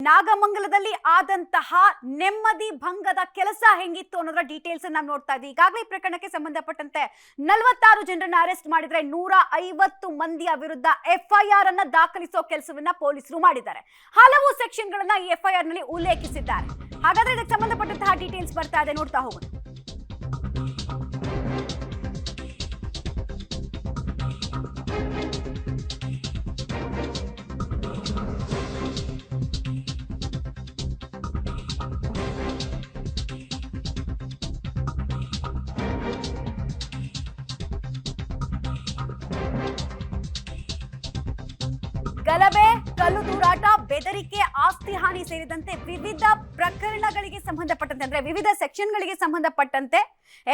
ನಾಗಮಂಗಲದಲ್ಲಿ ಆದಂತಹ ನೆಮ್ಮದಿ ಭಂಗದ ಕೆಲಸ ಹೆಂಗಿತ್ತು ಅನ್ನೋದರ ಡೀಟೇಲ್ಸ್ ನಾವು ನೋಡ್ತಾ ಇದ್ದೀವಿ. ಈಗಾಗಲೇ ಪ್ರಕರಣಕ್ಕೆ ಸಂಬಂಧಪಟ್ಟಂತೆ 46 ಜನರನ್ನ ಅರೆಸ್ಟ್ ಮಾಡಿದ್ರೆ 150 ಮಂದಿಯ ವಿರುದ್ಧ ಎಫ್ಐಆರ್ ಅನ್ನ ದಾಖಲಿಸೋ ಕೆಲಸವನ್ನ ಪೊಲೀಸರು ಮಾಡಿದ್ದಾರೆ. ಹಲವು ಸೆಕ್ಷನ್ಗಳನ್ನ ಈ ಎಫ್ಐಆರ್ ನಲ್ಲಿ ಉಲ್ಲೇಖಿಸಿದ್ದಾರೆ. ಹಾಗಾದ್ರೆ ಇದಕ್ಕೆ ಸಂಬಂಧಪಟ್ಟಂತಹ ಡೀಟೇಲ್ಸ್ ಬರ್ತಾ ಇದೆ, ನೋಡ್ತಾ ಹೋಗೋಣ. ಗಲಭೆ, ಕಲ್ಲು ತೂರಾಟ, ಬೆದರಿಕೆ, ಆಸ್ತಿ ಹಾನಿ ಸೇರಿದಂತೆ ವಿವಿಧ ಪ್ರಕರಣಗಳಿಗೆ ಸಂಬಂಧಪಟ್ಟಂತೆ ಅಂದ್ರೆ ವಿವಿಧ ಸೆಕ್ಷನ್ಗಳಿಗೆ ಸಂಬಂಧಪಟ್ಟಂತೆ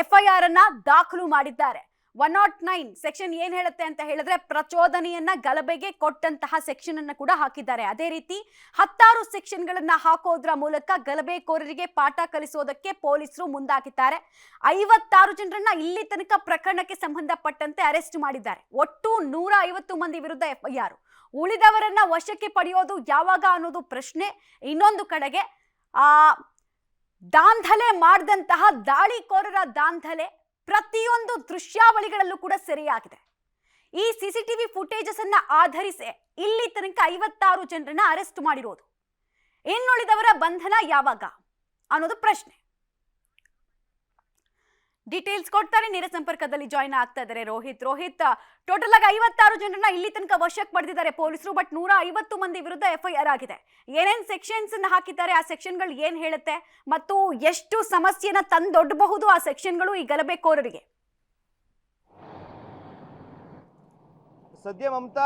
ಎಫ್ಐಆರ್ ಅನ್ನ ದಾಖಲು ಮಾಡಿದ್ದಾರೆ. 109 ಸೆಕ್ಷನ್ ಏನ್ ಹೇಳುತ್ತೆ ಅಂತ ಹೇಳಿದ್ರೆ ಪ್ರಚೋದನೆಯನ್ನ ಗಲಭೆಗೆ ಕೊಟ್ಟಂತಹ ಸೆಕ್ಷನ್ ಅನ್ನ ಕೂಡ ಹಾಕಿದ್ದಾರೆ. ಅದೇ ರೀತಿ 16 ಸೆಕ್ಷನ್ಗಳನ್ನ ಹಾಕೋದ್ರ ಮೂಲಕ ಗಲಭೆಕೋರರಿಗೆ ಪಾಠ ಕಲಿಸೋದಕ್ಕೆ ಪೊಲೀಸರು ಮುಂದಾಗಿದ್ದಾರೆ. 56 ಜನರನ್ನ ಇಲ್ಲಿ ತನಕ ಪ್ರಕರಣಕ್ಕೆ ಸಂಬಂಧಪಟ್ಟಂತೆ ಅರೆಸ್ಟ್ ಮಾಡಿದ್ದಾರೆ. ಒಟ್ಟು 150 ಮಂದಿ ವಿರುದ್ಧ ಎಫ್ಐಆರ್. ಉಳಿದವರನ್ನ ವಶಕ್ಕೆ ಪಡೆಯೋದು ಯಾವಾಗ ಅನ್ನೋದು ಪ್ರಶ್ನೆ. ಇನ್ನೊಂದು ಕಡೆಗೆ ದಾಂಧಲೆ ಮಾಡಿದಂತಹ ದಾಳಿಕೋರರ ದಾಂಧಲೆ ಪ್ರತಿಯೊಂದು ದೃಶ್ಯಾವಳಿಗಳಲ್ಲೂ ಕೂಡ ಸೆರೆಯಾಗಿದೆ. ಈ ಸಿಸಿಟಿವಿ ಫುಟೇಜಸ್ ಅನ್ನ ಆಧರಿಸಿ ಇಲ್ಲಿ ತನಕ 56 ಜನರನ್ನ ಅರೆಸ್ಟ್ ಮಾಡಿರೋದು. ಇನ್ನುಳಿದವರ ಬಂಧನ ಯಾವಾಗ ಅನ್ನೋದು ಪ್ರಶ್ನೆ. ಡೀಟೇಲ್ಸ್ ಕೊಡ್ತಾರೆ, ನೇರ ಸಂಪರ್ಕದಲ್ಲಿ ಜಾಯಿನ್ ಆಗ್ತಾ ಇದ್ದಾರೆ ರೋಹಿತ್. ಟೋಟಲ್ ಆಗಿ 56 ಜನರನ್ನ ಇಲ್ಲಿ ತನಕ ವಶಕ್ಕೆ ಪಡೆದಿದ್ದಾರೆ ಪೊಲೀಸರು. ಬಟ್ 150 ಮಂದಿ ವಿರುದ್ಧ ಎಫ್ಐಆರ್ ಆಗಿದೆ. ಏನೇನ್ ಸೆಕ್ಷನ್ಸ್ ಅನ್ನ ಹಾಕಿದ್ದಾರೆ, ಆ ಸೆಕ್ಷನ್ಗಳು ಏನ್ ಹೇಳುತ್ತೆ ಮತ್ತು ಎಷ್ಟು ಸಮಸ್ಯೆನ ತಂದೊಡ್ಡಬಹುದು ಆ ಸೆಕ್ಷನ್ಗಳು ಈ ಗಲಭೆಕೋರರಿಗೆ? ಸದ್ಯ ಮಮತಾ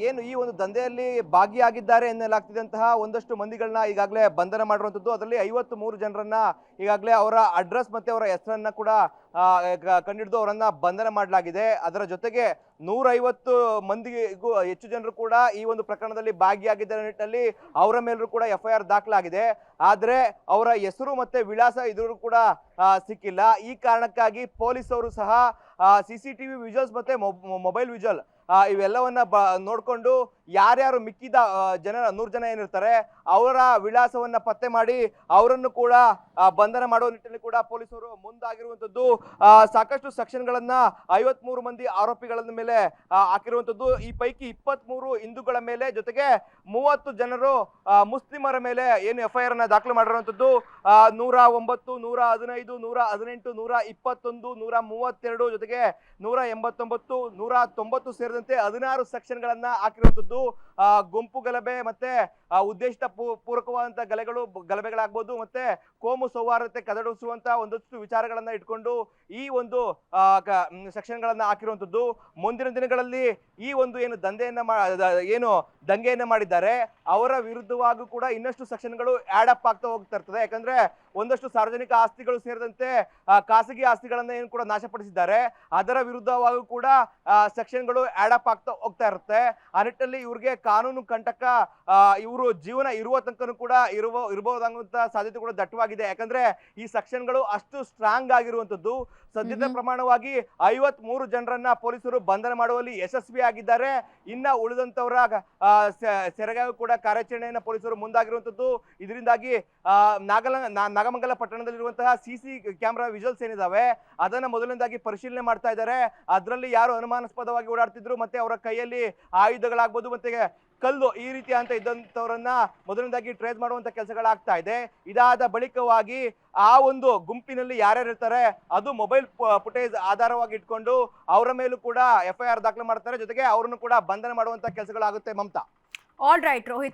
ಏನು ಈ ಒಂದು ದಂಧೆಯಲ್ಲಿ ಭಾಗಿಯಾಗಿದ್ದಾರೆ ಎನ್ನಲಾಗ್ತಿದ್ದಂತಹ ಒಂದಷ್ಟು ಮಂದಿಗಳನ್ನ ಈಗಾಗಲೇ ಬಂಧನ ಮಾಡಿರುವಂಥದ್ದು. ಅದರಲ್ಲಿ 53 ಜನರನ್ನ ಈಗಾಗಲೇ ಅವರ ಅಡ್ರೆಸ್ ಮತ್ತೆ ಅವರ ಹೆಸರನ್ನ ಕೂಡ ಕಂಡಿಡಿದು ಅವರನ್ನ ಬಂಧನ ಮಾಡಲಾಗಿದೆ. ಅದರ ಜೊತೆಗೆ 150 ಮಂದಿಗೂ ಹೆಚ್ಚು ಜನರು ಕೂಡ ಈ ಒಂದು ಪ್ರಕರಣದಲ್ಲಿ ಭಾಗಿಯಾಗಿದ್ದ ನಿಟ್ಟಿನಲ್ಲಿ ಅವರ ಮೇಲೂ ಕೂಡ ಎಫ್ಐಆರ್ ದಾಖಲಾಗಿದೆ. ಆದ್ರೆ ಅವರ ಹೆಸರು ಮತ್ತೆ ವಿಳಾಸ ಇದ್ರೂ ಕೂಡ ಸಿಕ್ಕಿಲ್ಲ. ಈ ಕಾರಣಕ್ಕಾಗಿ ಪೊಲೀಸರು ಸಹ ಸಿಸಿಟಿವಿ ವಿಜುವಲ್ಸ್ ಮತ್ತೆ ಮೊಬೈಲ್ ವಿಜುವಲ್ ಇವೆಲ್ಲವನ್ನ ನೋಡ್ಕೊಂಡು ಯಾರ್ಯಾರು ಮಿಕ್ಕಿದ ಜನ 100 ಜನ ಏನಿರ್ತಾರೆ ಅವರ ವಿಳಾಸವನ್ನ ಪತ್ತೆ ಮಾಡಿ ಅವರನ್ನು ಕೂಡ ಬಂಧನ ಮಾಡುವ ನಿಟ್ಟಿನಲ್ಲಿ ಕೂಡ ಪೊಲೀಸರು ಮುಂದಾಗಿರುವಂತದ್ದು. ಸಾಕಷ್ಟು ಸೆಕ್ಷನ್ಗಳನ್ನ 53 ಮಂದಿ ಆರೋಪಿಗಳ ಮೇಲೆ ಹಾಕಿರುವಂತದ್ದು. ಈ ಪೈಕಿ 23 ಹಿಂದೂಗಳ ಮೇಲೆ, ಜೊತೆಗೆ 30 ಜನರು ಮುಸ್ಲಿಮರ ಮೇಲೆ ಏನು ಎಫ್ಐಆರ್ ಅನ್ನ ದಾಖಲು ಮಾಡಿರುವಂತದ್ದು. 109, 115, 118, 121, 132 ಜೊತೆಗೆ 189, 190 ಸೇರಿದಂತೆ 16 ಸೆಕ್ಷನ್ಗಳನ್ನ ಹಾಕಿರುವಂತದ್ದು. ಗುಂಪು ಗಲಭೆ ಮತ್ತೆ ಉದ್ದೇಶಿತ ಪೂರಕವಾದಂತಹ ಗಲಭೆಗಳಾಗಬಹುದು, ಮತ್ತೆ ಕೋಮು ಸೌಹಾರ್ದತೆ ಕದಡಿಸುವಂತಹ ಒಂದಷ್ಟು ವಿಚಾರಗಳನ್ನ ಇಟ್ಕೊಂಡು ಈ ಒಂದು ಸೆಕ್ಷನ್ಗಳನ್ನ ಹಾಕಿರುವಂತದ್ದು. ಮುಂದಿನ ದಿನಗಳಲ್ಲಿ ಈ ಒಂದು ಏನು ದಂಗೆಯನ್ನ ಮಾಡಿದ್ದಾರೆ ಅವರ ವಿರುದ್ಧವಾಗೂ ಕೂಡ ಇನ್ನಷ್ಟು ಸೆಕ್ಷನ್ಗಳು ಆಡ್ ಅಪ್ ಆಗ್ತಾ ಹೋಗ್ತಾ ಇರ್ತದೆ. ಯಾಕಂದ್ರೆ ಒಂದಷ್ಟು ಸಾರ್ವಜನಿಕ ಆಸ್ತಿಗಳು ಸೇರಿದಂತೆ ಖಾಸಗಿ ಆಸ್ತಿಗಳನ್ನ ಏನು ಕೂಡ ನಾಶಪಡಿಸಿದ್ದಾರೆ, ಅದರ ವಿರುದ್ಧವಾಗೂ ಕೂಡ ಸೆಕ್ಷನ್ಗಳು ಆಡ್ ಅಪ್ ಆಗ್ತಾ ಹೋಗ್ತಾ ಇರುತ್ತೆ. ಆ ನಿಟ್ಟಿನಲ್ಲಿ ಇವ್ರಿಗೆ ಕಾನೂನು ಕಂಟಕ, ಇವರು ಜೀವನ ಇರುವ ತನಕನೂ ಕೂಡ ಇರಬಹುದಾಗುವಂತ ಸಾಧ್ಯತೆ ಕೂಡ ದಟ್ಟವಾಗಿದೆ. ಯಾಕಂದ್ರೆ ಈ ಸೆಕ್ಷನ್ಗಳು ಅಷ್ಟು ಸ್ಟ್ರಾಂಗ್ ಆಗಿರುವಂತದ್ದು. ಸದ್ಯದ ಪ್ರಮಾಣವಾಗಿ 53 ಜನರನ್ನ ಪೊಲೀಸರು ಬಂಧನ ಮಾಡುವಲ್ಲಿ ಯಶಸ್ವಿ ಆಗಿದ್ದಾರೆ. ಇನ್ನ ಉಳಿದಂತವರ ಸೆರೆಗೂ ಕೂಡ ಕಾರ್ಯಾಚರಣೆಯನ್ನ ಪೊಲೀಸರು ಮುಂದಾಗಿರುವಂತದ್ದು. ಇದರಿಂದಾಗಿ ನಾಗಮಂಗಲ ಪಟ್ಟಣದಲ್ಲಿರುವಂತಹ ಸಿಸಿ ಕ್ಯಾಮೆರಾ ವಿಜುವಲ್ಸ್ ಏನಿದಾವೆ ಅದನ್ನ ಮೊದಲನೇದಾಗಿ ಪರಿಶೀಲನೆ ಮಾಡ್ತಾ ಇದ್ದಾರೆ. ಅದರಲ್ಲಿ ಯಾರು ಅನುಮಾನಾಸ್ಪದವಾಗಿ ಓಡಾಡ್ತಿದ್ರು ಮತ್ತೆ ಅವರ ಕೈಯಲ್ಲಿ ಆಯುಧಗಳಾಗ್ಬೋದು ಮತ್ತೆ ಕಲ್ಲು ಈ ರೀತಿ ಅಂತ ಇದ್ದಂಥವರನ್ನ ಮೊದಲನೇದಾಗಿ ಟ್ರೇಸ್ ಮಾಡುವಂತ ಕೆಲಸಗಳಾಗ್ತಾ ಇದೆ. ಇದಾದ ಬಳಿಕವಾಗಿ ಆ ಒಂದು ಗುಂಪಿನಲ್ಲಿ ಯಾರ್ಯಾರು ಇರ್ತಾರೆ ಅದು ಮೊಬೈಲ್ ಫುಟೇಜ್ ಆಧಾರವಾಗಿ ಇಟ್ಕೊಂಡು ಅವರ ಮೇಲೂ ಕೂಡ ಎಫ್ಐಆರ್ ದಾಖಲು ಮಾಡ್ತಾರೆ. ಜೊತೆಗೆ ಅವರನ್ನು ಕೂಡ ಬಂಧನ ಮಾಡುವಂತ ಕೆಲಸಗಳಾಗುತ್ತೆ ಮಮತಾ. All right Rohit.